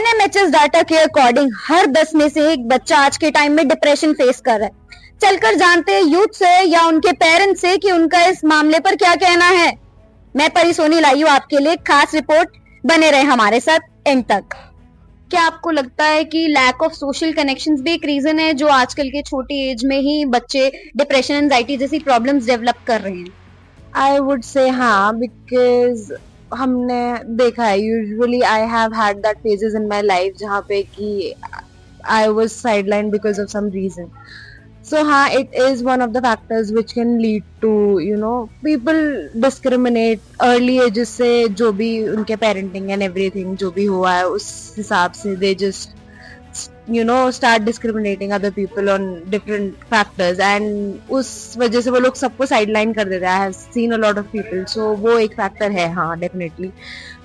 एनएमएचएस data के according हर 10 में से एक बच्चा आज के टाइम में डिप्रेशन फेस कर रहा है। चलकर जानते हैं यूथ से या उनके पेरेंट्स से कि उनका इस मामले पर क्या कहना है। मैं परी सोनी लाई हूं आपके लिए खास रिपोर्ट, बने रहे हमारे साथ एंड तक। क्या आपको लगता है कि लैक ऑफ सोशल कनेक्शंस भी एक रीजन है जो आजकल के छोटी एज में ही बच्चे डिप्रेशन एंजाइटी जैसी प्रॉब्लम्स डेवलप कर रहे हैं? आई वुड से हाँ, बिकॉज हमने देखा है, usually I have had that phases in my life जहाँ पे कि I was sideline because of some reason. So हाँ, it is one of the factors which can lead to, people discriminate early ages से, जो भी उनके parenting and everything जो भी हुआ है उस हिसाब से they just start discriminating other people on different factors, and उस वजह से वो लोग सबको sideline कर देते हैं. I have seen a lot of people, so वो एक factor है हाँ definitely.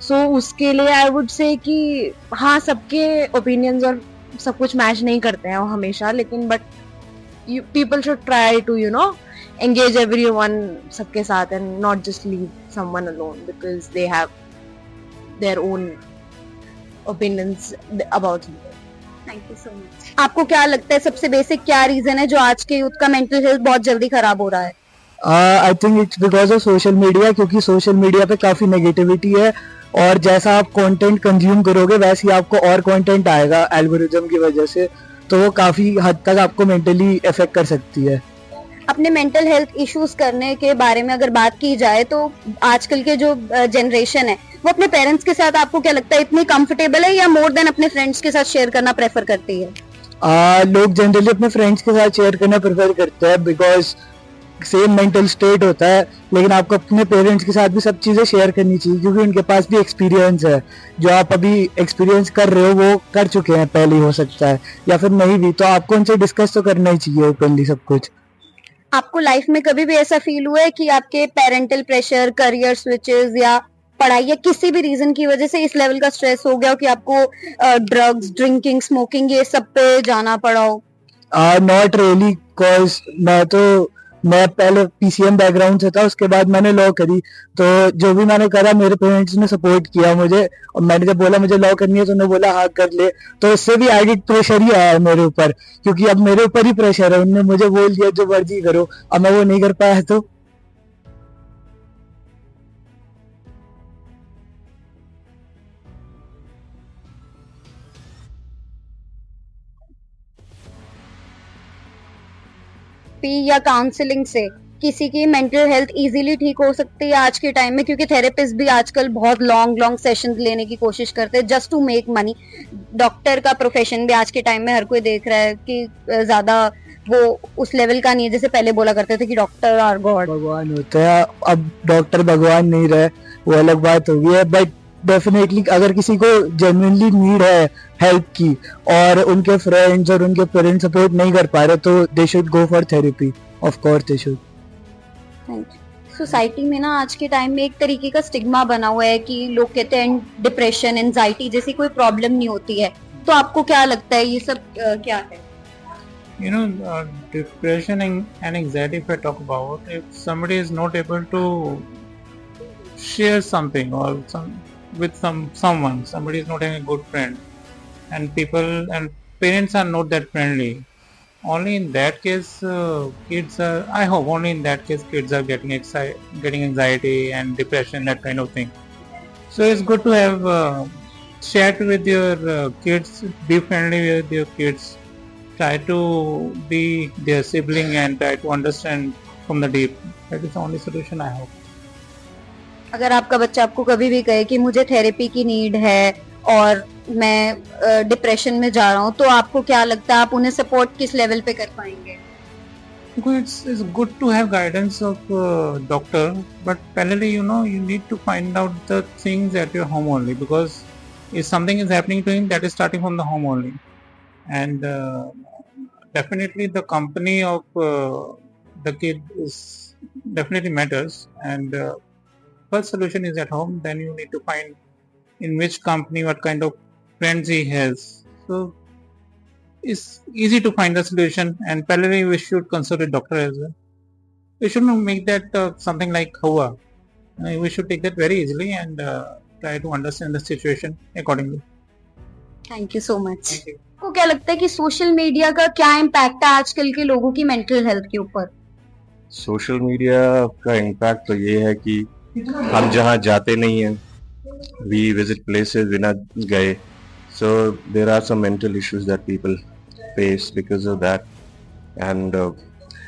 So उसके लिए I would say कि हाँ, सबके opinions और सब कुछ match नहीं करते हैं वो हमेशा, लेकिन but people should try to engage everyone सबके साथ and not just leave someone alone because they have their own opinions about it. Thank you so much. आपको क्या लगता है सबसे बेसिक क्या रीजन है जो आज के यूथ का मेंटल हेल्थ बहुत जल्दी खराब हो रहा है? I think it's because of social media, क्योंकि सोशल मीडिया पे काफी नेगेटिविटी है और जैसा आप कंटेंट कंज्यूम करोगे वैसे ही आपको और कंटेंट आएगा एल्गोरिथम की वजह से, तो वो काफी हद तक आपको मेंटली इफेक्ट कर सकती है. अपने मेंटल हेल्थ इश्यूज करने के बारे में अगर बात की जाए तो आजकल के जो जनरेशन है वो अपने पेरेंट्स के साथ आपको क्या लगता है इतनी कंफर्टेबल है या मोर देन अपने फ्रेंड्स के साथ शेयर करना प्रेफर करती है? लोग जनरली अपने फ्रेंड्स के साथ शेयर करना प्रेफर करते हैं बिकॉज सेम मेंटल स्टेट होता है, लेकिन आपको अपने पेरेंट्स के साथ भी सब चीज़ें शेयर करनी चाहिए क्योंकि उनके पास भी एक्सपीरियंस है. जो आप अभी एक्सपीरियंस कर रहे हो वो कर चुके हैं पहले, हो सकता है या फिर नहीं भी, तो आपको उनसे डिस्कस तो करना ही चाहिए ओपनली सब कुछ. आपको लाइफ में कभी भी ऐसा फील हुआ है कि आपके पेरेंटल प्रेशर, करियर स्विचेस या पढ़ाई या किसी भी रीजन की वजह से इस लेवल का स्ट्रेस हो गया हो कि आपको ड्रग्स, ड्रिंकिंग, स्मोकिंग ये सब पे जाना पड़ा हो? नॉट रियली, बिकॉज मैं पहले पीसीएम बैकग्राउंड से था, उसके बाद मैंने लॉ करी, तो जो भी मैंने करा मेरे पेरेंट्स ने सपोर्ट किया मुझे, और मैंने जब बोला मुझे लॉ करनी है तो उन्होंने बोला हाँ कर ले, तो इससे भी एडिड प्रेशर ही आया है मेरे ऊपर, क्योंकि अब मेरे ऊपर ही प्रेशर है. उन्होंने मुझे बोल दिया जो मर्जी करो, अब मैं वो नहीं कर पाया तो. या काउंसलिंग से किसी की मेंटल हेल्थ इजीली ठीक हो सकती है आज के टाइम में, क्योंकि थेरेपिस्ट भी आजकल बहुत लॉन्ग सेशंस लेने की कोशिश करते हैं just to make money. Doctor का प्रोफेशन भी आज के टाइम में हर कोई देख रहा है कि ज्यादा वो उस लेवल का नहीं है जैसे पहले बोला करते थे कि डॉक्टर आर गॉड, भगवान होते हैं. अब डॉक्टर भगवान नहीं रहे, वो अलग बात होगी है, बट डेफिनेटली अगर किसी को जेन्युइनली नीड है हेल्प की और उनके फ्रेंड्स और उनके पेरेंट्स सपोर्ट नहीं कर पा रहे तो they should go for therapy. Of course they should. Society में ना आज के टाइम में एक तरीके का स्टिग्मा बना हुआ है कि लोग कहते हैं डिप्रेशन, एंजाइटी जैसी कोई प्रॉब्लम नहीं होती है, तो आपको क्या लगता है ये सब क्या है? Depression and anxiety, if I talk about, if somebody is not able to share something or with someone, somebody is not having a good friend, and people and parents are not that friendly, only in that case kids are, I hope only in that case kids are getting anxiety and depression, that kind of thing. So it's good to have chat with your kids, be friendly with your kids, try to be their sibling and try to understand from the deep. That is the only solution, I hope. अगर आपका बच्चा आपको कभी भी कहे कि मुझे therapy की नीड है और मैं डिप्रेशन में जा रहा हूँ, तो आपको क्या लगता है आप उन्हें सपोर्ट किस लेवल पे कर पाएंगे? It's good to have guidance of doctor, but parallelly you need to find out the things at your home only, because if something is happening to him, that is starting from the home only, and definitely the company of the kid is definitely matters, and first solution is at home. Then you need to find in which company, what kind of friends he has. So it's easy to find the solution, and parallelly we should consult a doctor as well. We shouldn't make that something like Hawa. We should take that very easily and try to understand the situation accordingly. Thank you so much. आपको क्या लगता है कि social media का क्या impact है आजकल के लोगों की मेंटल हेल्थ के ऊपर? सोशल मीडिया का इम्पैक्ट तो ये है कि हम जहाँ जाते नहीं हैं, वी विजिट प्लेसेस बिना गए, so there are some mental issues that people face because of that, and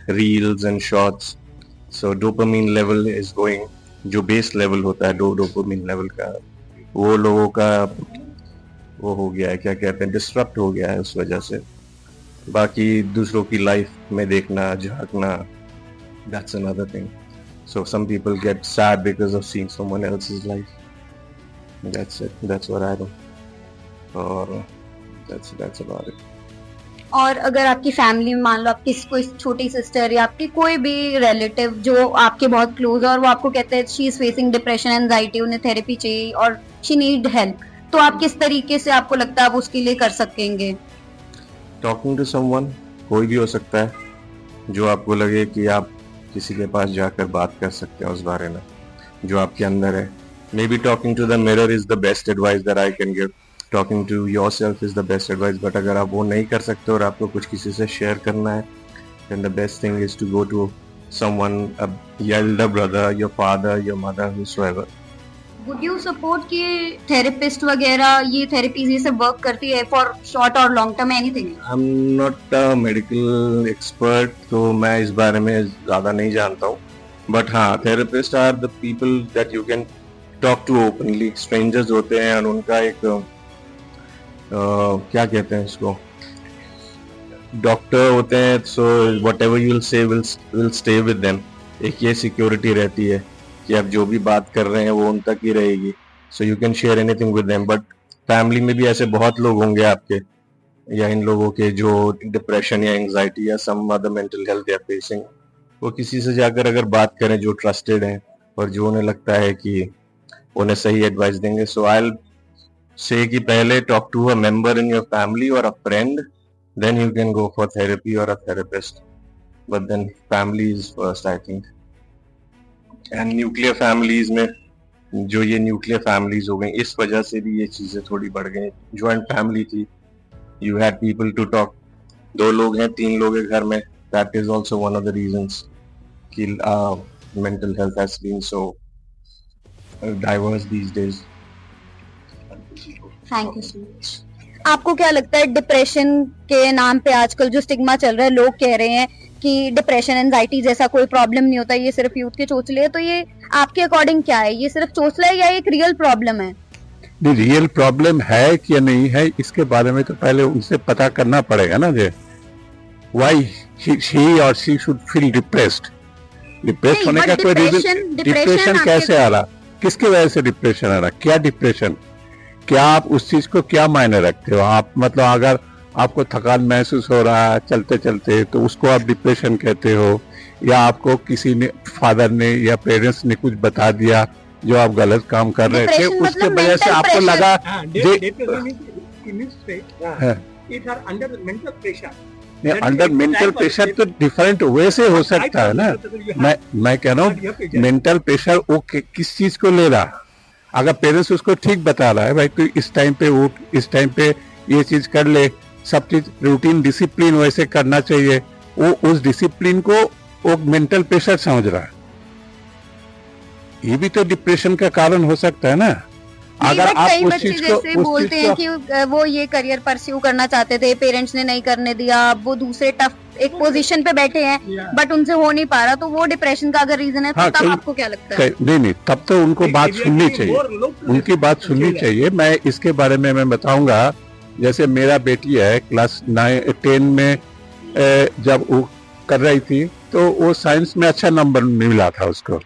reels and shorts, so dopamine level is going, जो बेस लेवल होता है डोपामिन लेवल का, वो लोगों का वो हो गया है, क्या कहते हैं, डिस्टरप्ट हो गया है उस वजह से। बाकी दूसरों की लाइफ में देखना, झांकना, that's another thing. So some people get sad because of seeing someone else's life. That's it. That's what I do. Or that's about it. और अगर आपकी फैमिली में मान लो आपकी कोई छोटी सिस्टर या आपकी कोई भी रिलेटिव जो आपके बहुत क्लोज है और वो आपको कहते हैं she is facing depression, anxiety, उन्हें थेरेपी चाहिए और शी नीड हेल्प, तो आप किस तरीके से आपको लगता है आप उसके लिए कर सकेंगे? Talking to someone, कोई भी हो सकता है, जो आपको लगे कि आप किसी के पास जाकर बात कर सकते हैं उस बारे में जो आपके अंदर है। Maybe talking to the mirror is the best advice that I can give, talking to yourself is the best advice, but अगर आप वो नहीं कर सकते और आपको कुछ किसी से शेयर करना है, then the best thing is to go to someone, your elder brother, your father, your mother, whosoever. Would you support कि थेरेपिस्ट वगैरह ये थेरेपीज ये सब वर्क करती है फॉर शॉर्ट और long term, anything? I am not a medical expert, तो मैं इस बारे में ज़्यादा नहीं जानता हूँ, बट हाँ, therapist are the people that you can talk to openly. Strangers होते हैं और उनका एक क्या कहते हैं इसको, डॉक्टर होते हैं, so what ever you will say will stay with them. एक ये सिक्योरिटी रहती है कि आप जो भी बात कर रहे हैं वो उन तक ही रहेगी, so you can share anything with them. But family में भी ऐसे बहुत लोग होंगे आपके या इन लोगों के जो डिप्रेशन या एंजाइटी या some other mental health they are facing, वो किसी से जाकर अगर बात करें जो ट्रस्टेड है और जो उन्हें लगता है कि उन्हें सही एडवाइस देंगे, सो आई विल से कि पहले talk to a member in your family or a friend, then you can go for therapy or a therapist, but then family is first I think. And nuclear families में, जो ये nuclear families हो गई, इस वजह से भी ये चीजें थोड़ी बढ़ गई। ज्वाइंट फैमिली थी, you had people to talk, 2 लोग हैं 3 लोग हैं घर में, that is also one of the reasons कि mental health has been so diverse these days. Thank you so much. आपको क्या लगता है डिप्रेशन के नाम पे आजकल जो स्टिग्मा चल रहा है, लोग कह रहे हैं कि डिप्रेशन, एंजाइटी जैसा कोई प्रॉब्लम नहीं होता, ये सिर्फ यूथ के चोचले है, तो ये आपके अकॉर्डिंग क्या है? ये सिर्फ चोचला है या एक रियल प्रॉब्लम है? नहीं, रियल प्रॉब्लम है कि नहीं है, इसके बारे में तो पहले उनसे पता करना पड़ेगा ना, जे व्हाई ही और she should feel depressed. Depress होने का कोई रीजन, डिप्रेशन कैसे आ रहा, किसकी वजह से डिप्रेशन आ रहा, क्या डिप्रेशन, क्या आप उस चीज को क्या मायने रखते हो आप? मतलब अगर आपको थकान महसूस हो रहा है चलते चलते, तो उसको आप डिप्रेशन कहते हो, या आपको किसी ने, फादर ने या पेरेंट्स ने कुछ बता दिया जो आप गलत काम कर रहे थे, उसके वजह से आपको लगा अंडर मेंटल प्रेशर। तो डिफरेंट वे से हो सकता है ना। मैं कह रहा हूँ मेंटल प्रेशर वो किस चीज को ले रहा, अगर पेरेंट्स उसको ठीक बता रहा है, भाई तू इस टाइम पे उठ, इस टाइम पे ये चीज कर ले, सब चीज रूटीन डिसिप्लिन वैसे करना चाहिए, वो उस डिसिप्लिन को वो मेंटल प्रेशर समझ रहा है, ये भी तो डिप्रेशन का कारण हो सकता है ना। अगर आप उस चीज को बोलते हैं कि वो ये करियर परस्यू करना चाहते थे, पेरेंट्स ने नहीं करने दिया, वो दूसरे टफ एक पोजीशन पे बैठे हैं बट उनसे हो नहीं पा रहा, तो वो डिप्रेशन का अगर रीजन है तो तब आपको क्या लगता है? नहीं, तब तो उनको बात सुननी चाहिए, उनकी बात सुननी चाहिए। मैं इसके बारे में मैं बताऊंगा, जैसे मेरा बेटी है क्लास 10 में जब वो कर रही थी, तो वो साइंस में अच्छा नंबर मिला था उसको,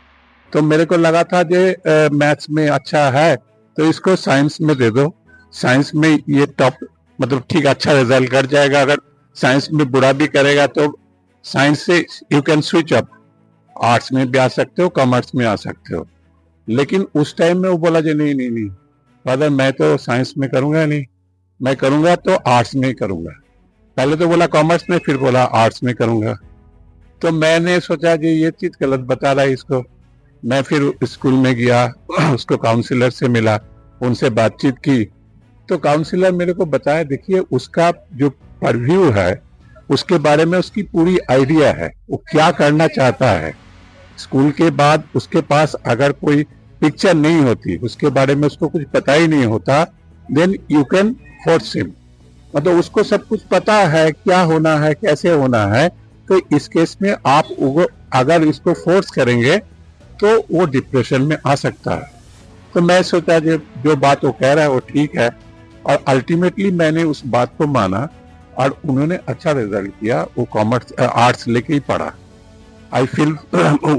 तो मेरे को लगा था कि मैथ्स में अच्छा है तो इसको साइंस में दे दो, साइंस में ये टॉप, मतलब ठीक अच्छा रिजल्ट कर जाएगा। अगर साइंस में बुरा भी करेगा तो साइंस से you can switch up, arts में भी आ सकते हो, कॉमर्स में आ सकते हो। लेकिन उस टाइम में वो बोला जी नहीं फादर, मैं तो साइंस में करूंगा नहीं, मैं करूंगा तो आर्ट्स में ही करूंगा। पहले तो बोला कॉमर्स में, फिर बोला आर्ट्स में करूंगा। तो मैंने सोचा कि ये चीज गलत बता रहा है इसको। मैं फिर स्कूल में गया, उसको काउंसलर से मिला, उनसे बातचीत की, तो काउंसलर मेरे को बताया, देखिए उसका जो परव्यू है उसके बारे में उसकी पूरी आइडिया है, वो क्या करना चाहता है। स्कूल के बाद उसके पास अगर कोई पिक्चर नहीं होती, उसके बारे में उसको कुछ पता ही नहीं होता, then you can force him, मतलब उसको सब कुछ पता है क्या होना है कैसे होना है, तो इस केस में आप अगर इसको फोर्स करेंगे तो वो डिप्रेशन में आ सकता है। तो मैं सोचा जो बात वो कह रहा है वो ठीक है, और अल्टीमेटली मैंने उस बात को माना और उन्होंने अच्छा रिजल्ट किया। वो कॉमर्स आर्ट्स लेके ही पढ़ा। आई फील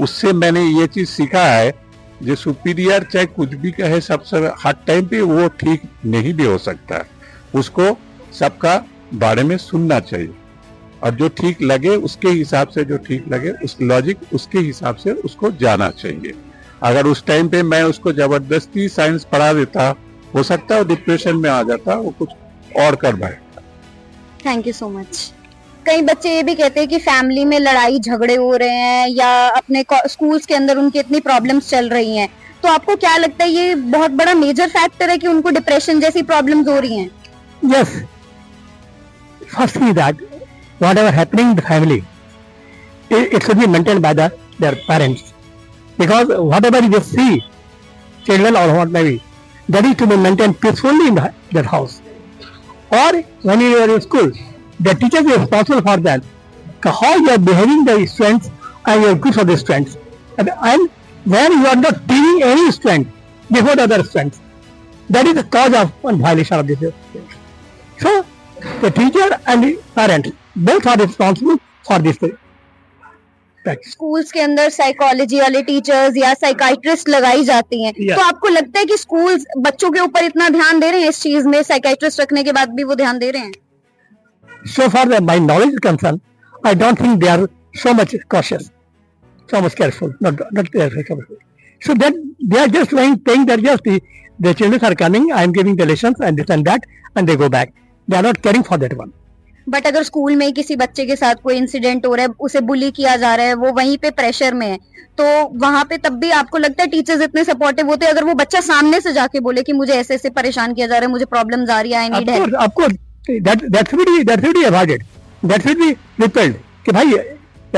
उससे मैंने ये चीज सीखा है, जो सुपीरियर चाहे कुछ भी कहे सबसे हर टाइम पे वो ठीक नहीं भी हो सकता है, उसको सबका बारे में सुनना चाहिए और जो ठीक लगे उसके हिसाब से, जो ठीक लगे उस लॉजिक उसके हिसाब से उसको जाना चाहिए। अगर उस टाइम पे मैं उसको जबरदस्ती साइंस पढ़ा देता, हो सकता है वो डिप्रेशन में आ जाता, वो कुछ और कर बैठता। Thank you so much. कई बच्चे ये भी कहते हैं कि फैमिली में लड़ाई झगड़े हो रहे हैं या अपने स्कूल्स के अंदर उनकी इतनी प्रॉब्लम्स चल रही हैं, तो आपको क्या लगता है ये बहुत बड़ा मेजर फैक्टर है कि उनको डिप्रेशन जैसी प्रॉब्लम्स हो रही हैं? Yes. First thing is that whatever happening in the family, it should be maintained by their parents. Because whatever you see, children or what maybe, that is to be maintained peacefully in that house. Or when you are in school, the teacher is responsible for that. How you are behaving the students and you are good for the students. And when you are not teaching any student before the other students, that is the cause of one violation of this. So, the teacher and the parents both are responsible for this practice. Schools के अंदर psychology वाले teachers या psychiatrist लगाई जाती हैं, Yeah. तो आपको लगता है कि स्कूल्स बच्चों के ऊपर इतना ध्यान दे रहे हैं इस चीज में, साइकाइट्रिस्ट रखने के बाद भी वो ध्यान दे रहे हैं? So far as my knowledge is concerned, I don't think they are so much cautious, so much careful, not careful. So that they are just saying that just the children are coming, I am giving the lessons and this and that, and they go back. They are not caring for that one. But अगर school में किसी बच्चे के साथ कोई incident हो रहा है, उसे बुली किया जा रहा है, वो वहीं पे प्रेशर में है, तो वहां पे तब भी आपको लगता है टीचर्स इतने सपोर्टिव होते हैं? अगर वो बच्चा सामने से जाके बोले कि मुझे ऐसे ऐसे परेशान किया जा रहा है, मुझे प्रॉब्लम्स आ रही है, I need help, Of course, that should be avoided. That should be repelled. कि भाई,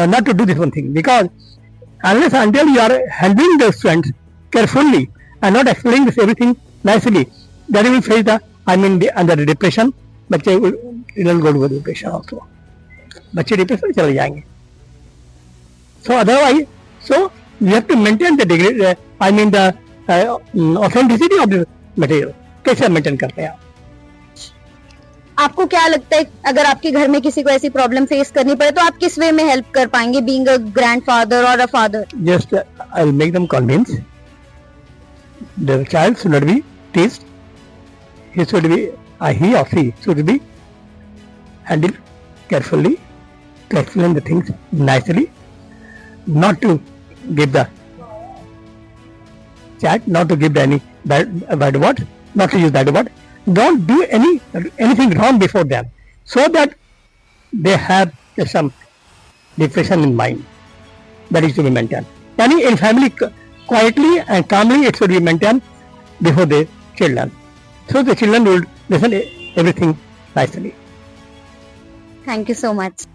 not to do this one thing, because unless until you are helping the students carefully and not explaining this everything nicely, then you will face under the depression. बच्चे will go to depression also. बच्चे depression चले जाएंगे. So otherwise, so you have to maintain the degree, the authenticity of the material. कैसे maintain करते हैं आप? आपको क्या लगता है अगर आपके घर में किसी को ऐसी प्रॉब्लम फेस करनी पड़े तो आप किस वे में हेल्प कर पाएंगे, बीइंग अ ग्रैंडफादर और a father? Just I'll make them convince the child should not be teased. He should be, he or she should be handled carefully, to explain the things nicely, not to give the chat, not to give any bad word, not to use bad word. Don't do anything wrong before them, so that they have some depression in mind. That is to be maintained. Yani in family, quietly and calmly it should be maintained before the children. So the children will listen everything nicely. Thank you so much.